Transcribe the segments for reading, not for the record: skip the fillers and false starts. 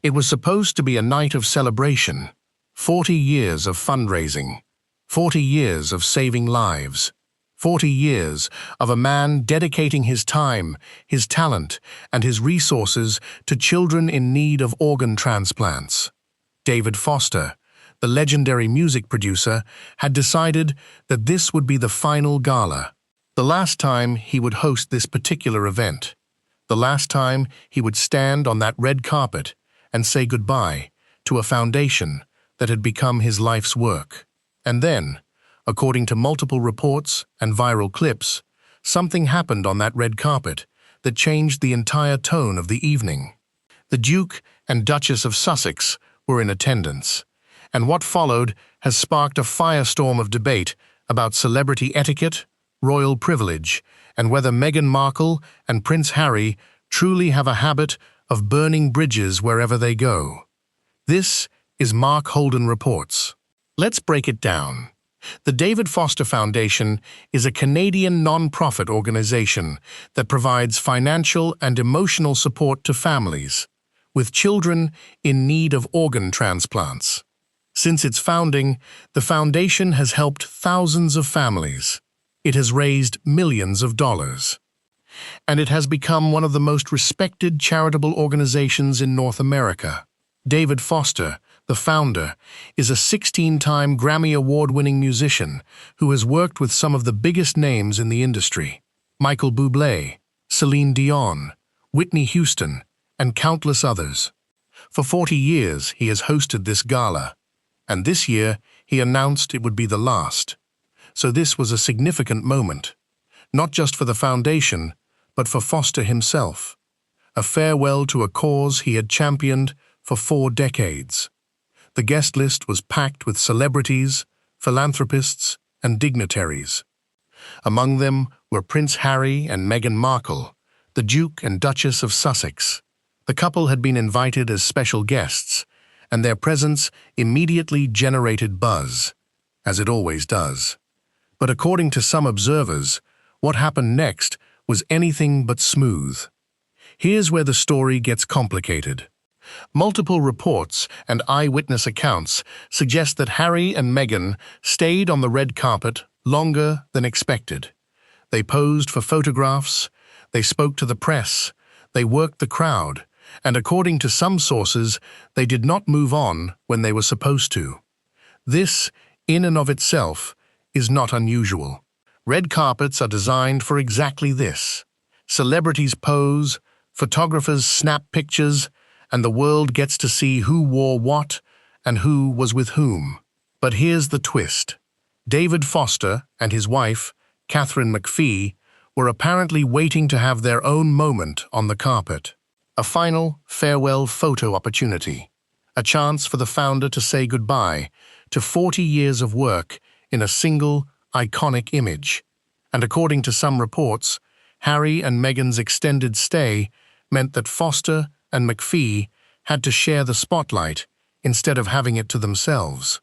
It was supposed to be a night of celebration, 40 years of fundraising, 40 years of saving lives, 40 years of a man dedicating his time, his talent, and his resources to children in need of organ transplants. David Foster, the legendary music producer, had decided that this would be the final gala, the last time he would host this particular event, the last time he would stand on that red carpet and say goodbye to a foundation that had become his life's work. And then, according to multiple reports and viral clips, something happened on that red carpet that changed the entire tone of the evening. The Duke and Duchess of Sussex were in attendance, and what followed has sparked a firestorm of debate about celebrity etiquette, royal privilege, and whether Meghan Markle and Prince Harry truly have a habit of burning bridges wherever they go. This is Mark Holden Reports. Let's break it down. The David Foster Foundation is a Canadian non-profit organization that provides financial and emotional support to families with children in need of organ transplants. Since its founding, the foundation has helped thousands of families. It has raised millions of dollars. And it has become one of the most respected charitable organizations in North America. David Foster, the founder, is a 16-time Grammy Award-winning musician who has worked with some of the biggest names in the industry: Michael Bublé, Celine Dion, Whitney Houston, and countless others. For 40 years, he has hosted this gala, and this year he announced it would be the last. So this was a significant moment, not just for the foundation, but for Foster himself, a farewell to a cause he had championed for 4 decades. The guest list was packed with celebrities, philanthropists, and dignitaries. Among them were Prince Harry and Meghan Markle, the Duke and Duchess of Sussex. The couple had been invited as special guests, and their presence immediately generated buzz, as it always does. But according to some observers, what happened next was anything but smooth. Here's where the story gets complicated. Multiple reports and eyewitness accounts suggest that Harry and Meghan stayed on the red carpet longer than expected. They posed for photographs, they spoke to the press, they worked the crowd, and according to some sources, they did not move on when they were supposed to. This, in and of itself, is not unusual. Red carpets are designed for exactly this. Celebrities pose, photographers snap pictures, and the world gets to see who wore what and who was with whom. But here's the twist. David Foster and his wife, Katharine McPhee, were apparently waiting to have their own moment on the carpet. A final farewell photo opportunity. A chance for the founder to say goodbye to 40 years of work in a single, iconic image. And according to some reports, Harry and Meghan's extended stay meant that Foster and McPhee had to share the spotlight instead of having it to themselves.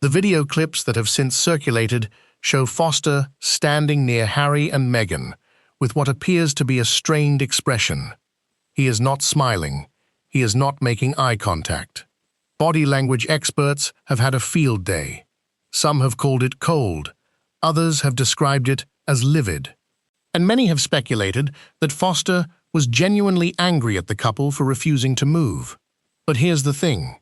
The video clips that have since circulated show Foster standing near Harry and Meghan with what appears to be a strained expression. He is not smiling. He is not making eye contact. Body language experts have had a field day. Some have called it cold. Others have described it as livid. And many have speculated that Foster was genuinely angry at the couple for refusing to move. But here's the thing.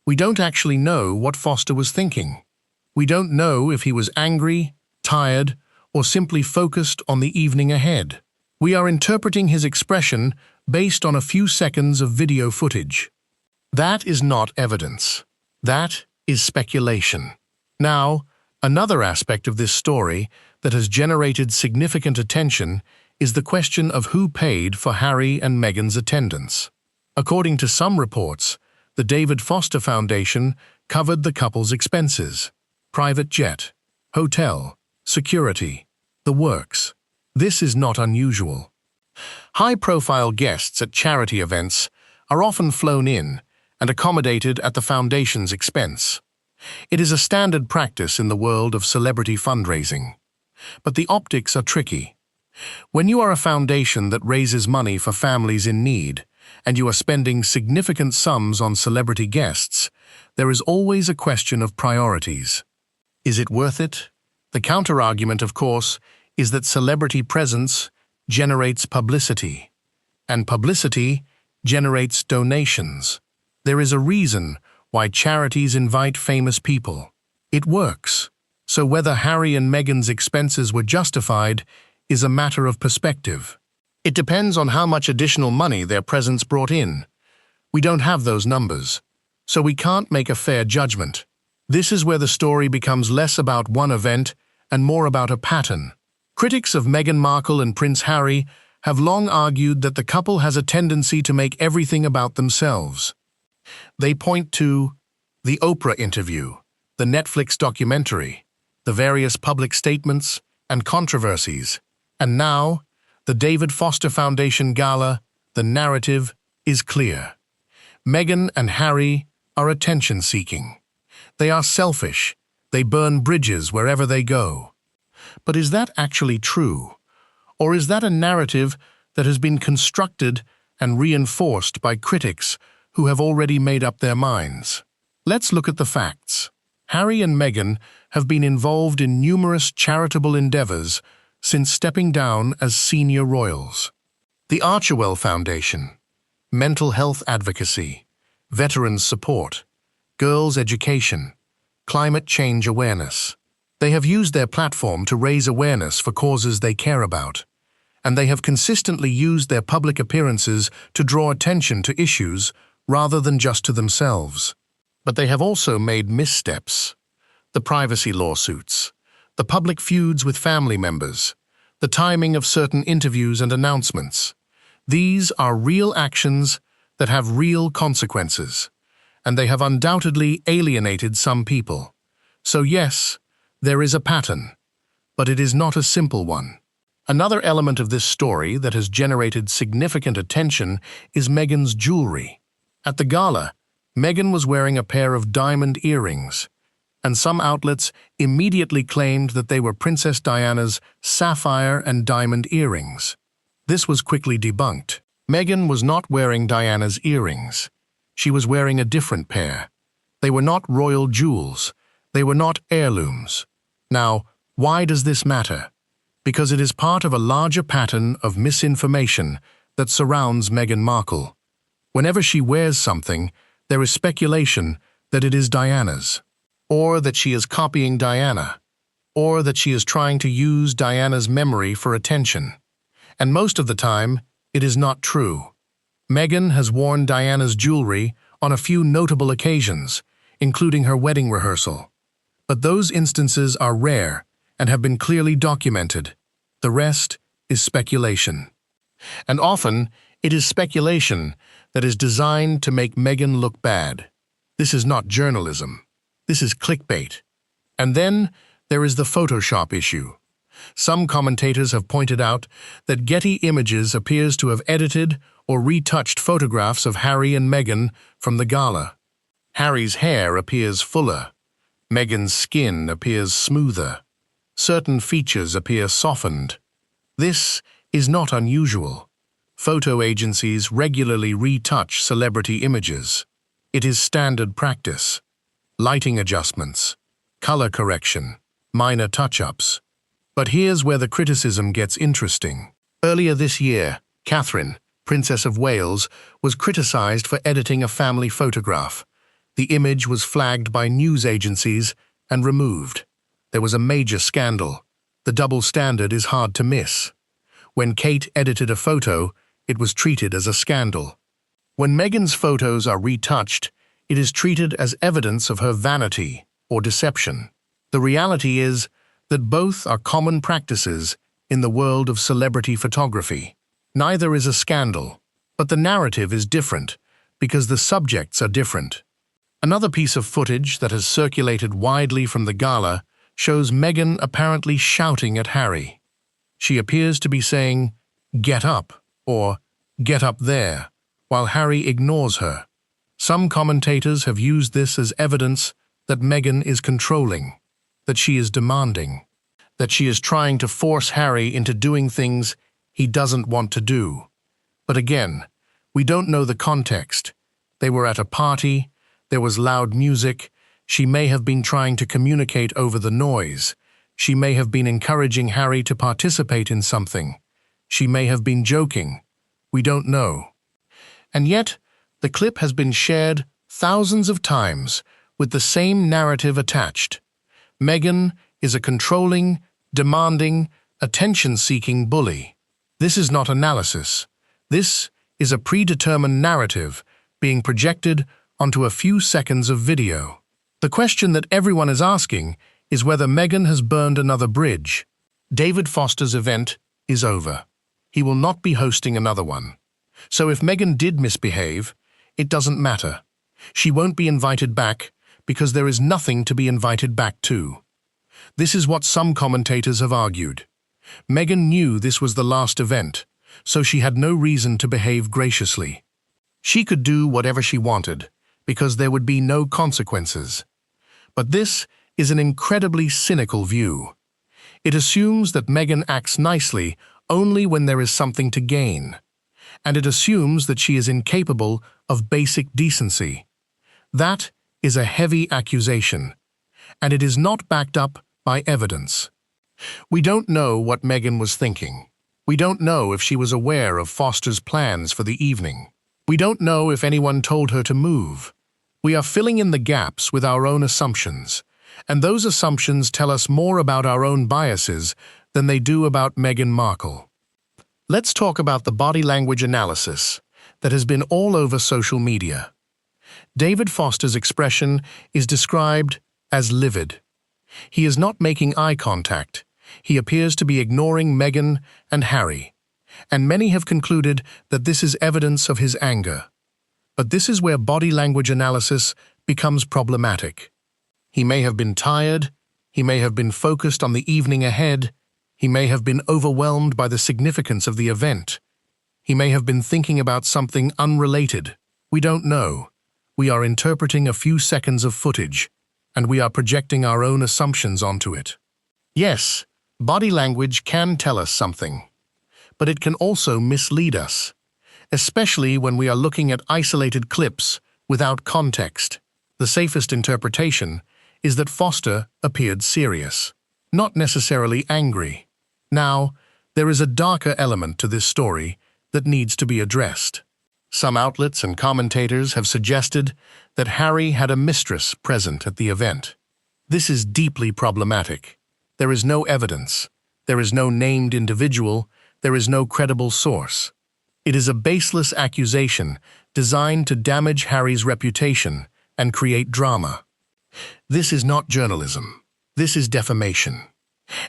We don't actually know what Foster was thinking. We don't know if he was angry, tired, or simply focused on the evening ahead. We are interpreting his expression based on a few seconds of video footage. That is not evidence. That is speculation. Now, another aspect of this story that has generated significant attention is the question of who paid for Harry and Meghan's attendance. According to some reports, the David Foster Foundation covered the couple's expenses: private jet, hotel, security, the works. This is not unusual. High-profile guests at charity events are often flown in and accommodated at the foundation's expense. It is a standard practice in the world of celebrity fundraising. But the optics are tricky. When you are a foundation that raises money for families in need, and you are spending significant sums on celebrity guests, there is always a question of priorities. Is it worth it? The counterargument, of course, is that celebrity presence generates publicity, and publicity generates donations. There is a reason why charities invite famous people. It works. So whether Harry and Meghan's expenses were justified is a matter of perspective. It depends on how much additional money their presence brought in. We don't have those numbers, so we can't make a fair judgment. This is where the story becomes less about one event and more about a pattern. Critics of Meghan Markle and Prince Harry have long argued that the couple has a tendency to make everything about themselves. They point to the Oprah interview, the Netflix documentary, the various public statements and controversies, and now, the David Foster Foundation gala. The narrative is clear. Meghan and Harry are attention-seeking. They are selfish. They burn bridges wherever they go. But is that actually true? Or is that a narrative that has been constructed and reinforced by critics who have already made up their minds? Let's look at the facts. Harry and Meghan have been involved in numerous charitable endeavors since stepping down as senior royals. The Archewell Foundation, mental health advocacy, veterans support, girls' education, climate change awareness. They have used their platform to raise awareness for causes they care about, and they have consistently used their public appearances to draw attention to issues rather than just to themselves. But they have also made missteps. The privacy lawsuits, the public feuds with family members, the timing of certain interviews and announcements. These are real actions that have real consequences, and they have undoubtedly alienated some people. So yes, there is a pattern, but it is not a simple one. Another element of this story that has generated significant attention is Meghan's jewelry. At the gala, Meghan was wearing a pair of diamond earrings, and some outlets immediately claimed that they were Princess Diana's sapphire and diamond earrings. This was quickly debunked. Meghan was not wearing Diana's earrings. She was wearing a different pair. They were not royal jewels. They were not heirlooms. Now, why does this matter? Because it is part of a larger pattern of misinformation that surrounds Meghan Markle. Whenever she wears something, there is speculation that it is Diana's, or that she is copying Diana, or that she is trying to use Diana's memory for attention. And most of the time, it is not true. Meghan has worn Diana's jewelry on a few notable occasions, including her wedding rehearsal. But those instances are rare and have been clearly documented. The rest is speculation. And often, it is speculation that is designed to make Meghan look bad. This is not journalism. This is clickbait. And then there is the Photoshop issue. Some commentators have pointed out that Getty Images appears to have edited or retouched photographs of Harry and Meghan from the gala. Harry's hair appears fuller. Meghan's skin appears smoother. Certain features appear softened. This is not unusual. Photo agencies regularly retouch celebrity images. It is standard practice. Lighting adjustments, color correction, minor touch-ups. But here's where the criticism gets interesting. Earlier this year, Catherine, Princess of Wales, was criticized for editing a family photograph. The image was flagged by news agencies and removed. There was a major scandal. The double standard is hard to miss. When Kate edited a photo, it was treated as a scandal. When Meghan's photos are retouched, it is treated as evidence of her vanity or deception. The reality is that both are common practices in the world of celebrity photography. Neither is a scandal, but the narrative is different because the subjects are different. Another piece of footage that has circulated widely from the gala shows Meghan apparently shouting at Harry. She appears to be saying, "Get up," or "Get up there," while Harry ignores her. Some commentators have used this as evidence that Meghan is controlling, that she is demanding, that she is trying to force Harry into doing things he doesn't want to do. But again, We don't know the context. They were at a party, there was loud music, she may have been trying to communicate over the noise, she may have been encouraging Harry to participate in something, she may have been joking. We don't know. And yet, the clip has been shared thousands of times with the same narrative attached. Meghan is a controlling, demanding, attention-seeking bully. This is not analysis. This is a predetermined narrative being projected onto a few seconds of video. The question that everyone is asking is whether Meghan has burned another bridge. David Foster's event is over. He will not be hosting another one. So if Meghan did misbehave, it doesn't matter. She won't be invited back because there is nothing to be invited back to. This is what some commentators have argued. Meghan knew this was the last event, so she had no reason to behave graciously. She could do whatever she wanted, because there would be no consequences. But this is an incredibly cynical view. It assumes that Meghan acts nicely only when there is something to gain, and it assumes that she is incapable of basic decency. That is a heavy accusation, and it is not backed up by evidence. We don't know what Meghan was thinking. We don't know if she was aware of Foster's plans for the evening. We don't know if anyone told her to move. We are filling in the gaps with our own assumptions, and those assumptions tell us more about our own biases than they do about Meghan Markle. Let's talk about the body language analysis that has been all over social media. David Foster's expression is described as livid. He is not making eye contact. He appears to be ignoring Meghan and Harry, and many have concluded that this is evidence of his anger. But this is where body language analysis becomes problematic. He may have been tired, he may have been focused on the evening ahead, he may have been overwhelmed by the significance of the event. He may have been thinking about something unrelated. We don't know. We are interpreting a few seconds of footage, and we are projecting our own assumptions onto it. Yes, body language can tell us something, but it can also mislead us, especially when we are looking at isolated clips without context. The safest interpretation is that Foster appeared serious, not necessarily angry. Now, there is a darker element to this story that needs to be addressed. Some outlets and commentators have suggested that Harry had a mistress present at the event. This is deeply problematic. There is no evidence. There is no named individual. There is no credible source. It is a baseless accusation designed to damage Harry's reputation and create drama. This is not journalism. This is defamation.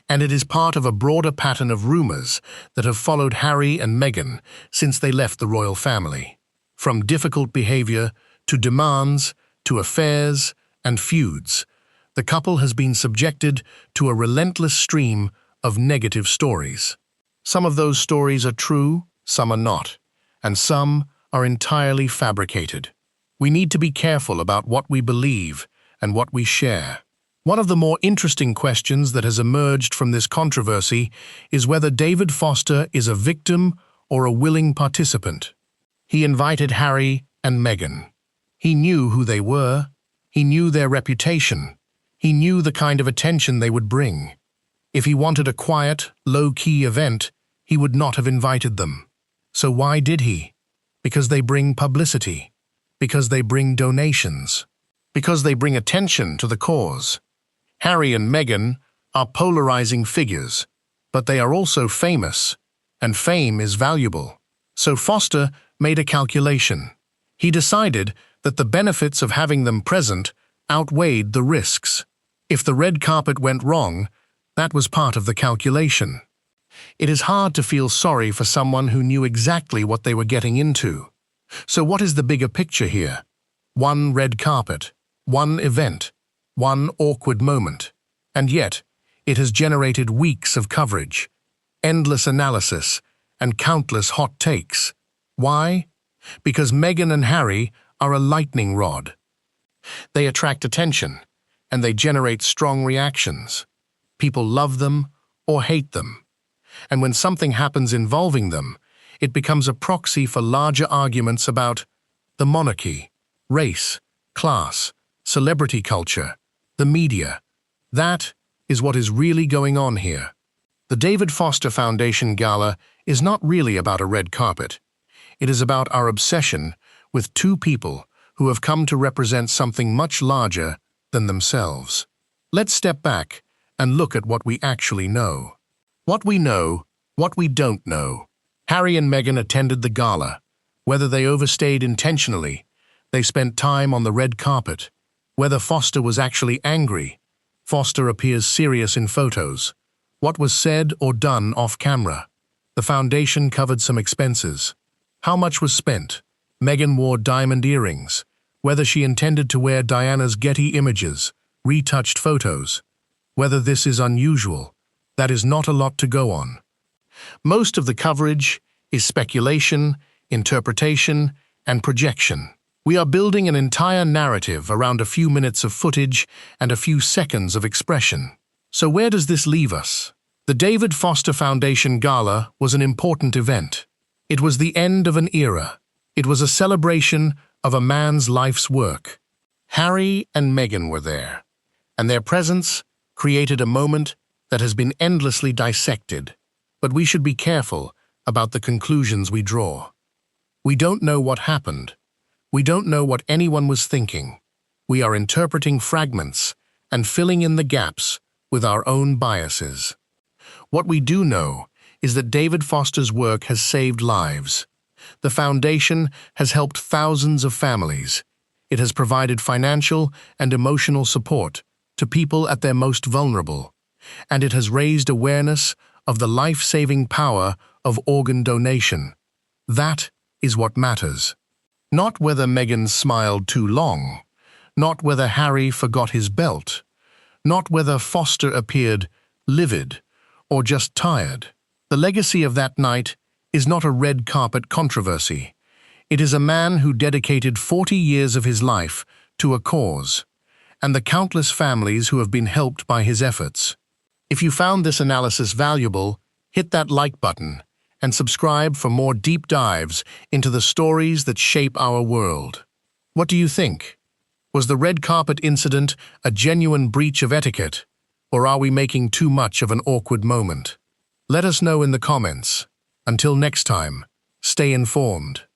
And it is part of a broader pattern of rumors that have followed Harry and Meghan since they left the royal family. From difficult behavior to demands to affairs and feuds, the couple has been subjected to a relentless stream of negative stories. Some of those stories are true, some are not, and some are entirely fabricated. We need to be careful about what we believe and what we share. One of the more interesting questions that has emerged from this controversy is whether David Foster is a victim or a willing participant. He invited Harry and Meghan. He knew who they were. He knew their reputation. He knew the kind of attention they would bring. If he wanted a quiet, low-key event, he would not have invited them. So why did he? Because they bring publicity. Because they bring donations. Because they bring attention to the cause. Harry and Meghan are polarizing figures, but they are also famous, and fame is valuable. So Foster made a calculation. He decided that the benefits of having them present outweighed the risks. If the red carpet went wrong, that was part of the calculation. It is hard to feel sorry for someone who knew exactly what they were getting into. So what is the bigger picture here? One red carpet, one event, one awkward moment, and yet it has generated weeks of coverage, endless analysis, and countless hot takes. Why? Because Meghan and Harry are a lightning rod. They attract attention, and they generate strong reactions. People love them or hate them. And when something happens involving them, It becomes a proxy for larger arguments about the monarchy, race, class, celebrity culture, the media. That is what is really going on here. The David Foster Foundation Gala is not really about a red carpet. It is about our obsession with two people who have come to represent something much larger than themselves. Let's step back and look at what we actually know. What we know, what we don't know. Harry and Meghan attended the gala. Whether they overstayed intentionally, they spent time on the red carpet. Whether Foster was actually angry, Foster appears serious in photos. What was said or done off camera. The foundation covered some expenses. How much was spent? Meghan wore diamond earrings. Whether she intended to wear Diana's Getty images, retouched photos. Whether this is unusual, that is not a lot to go on. Most of the coverage is speculation, interpretation, and projection. We are building an entire narrative around a few minutes of footage and a few seconds of expression. So where does this leave us? The David Foster Foundation Gala was an important event. It was the end of an era. It was a celebration of a man's life's work. Harry and Meghan were there, and their presence created a moment that has been endlessly dissected. But we should be careful about the conclusions we draw. We don't know what happened. We don't know what anyone was thinking. We are interpreting fragments and filling in the gaps with our own biases. What we do know is that David Foster's work has saved lives. The foundation has helped thousands of families. It has provided financial and emotional support to people at their most vulnerable, and it has raised awareness of the life-saving power of organ donation. That is what matters. Not whether Meghan smiled too long, not whether Harry forgot his belt, not whether Foster appeared livid or just tired. The legacy of that night is not a red carpet controversy. It is a man who dedicated 40 years of his life to a cause, and the countless families who have been helped by his efforts. If you found this analysis valuable, hit that like button and subscribe for more deep dives into the stories that shape our world. What do you think? Was the red carpet incident a genuine breach of etiquette, or are we making too much of an awkward moment? Let us know in the comments. Until next time, stay informed.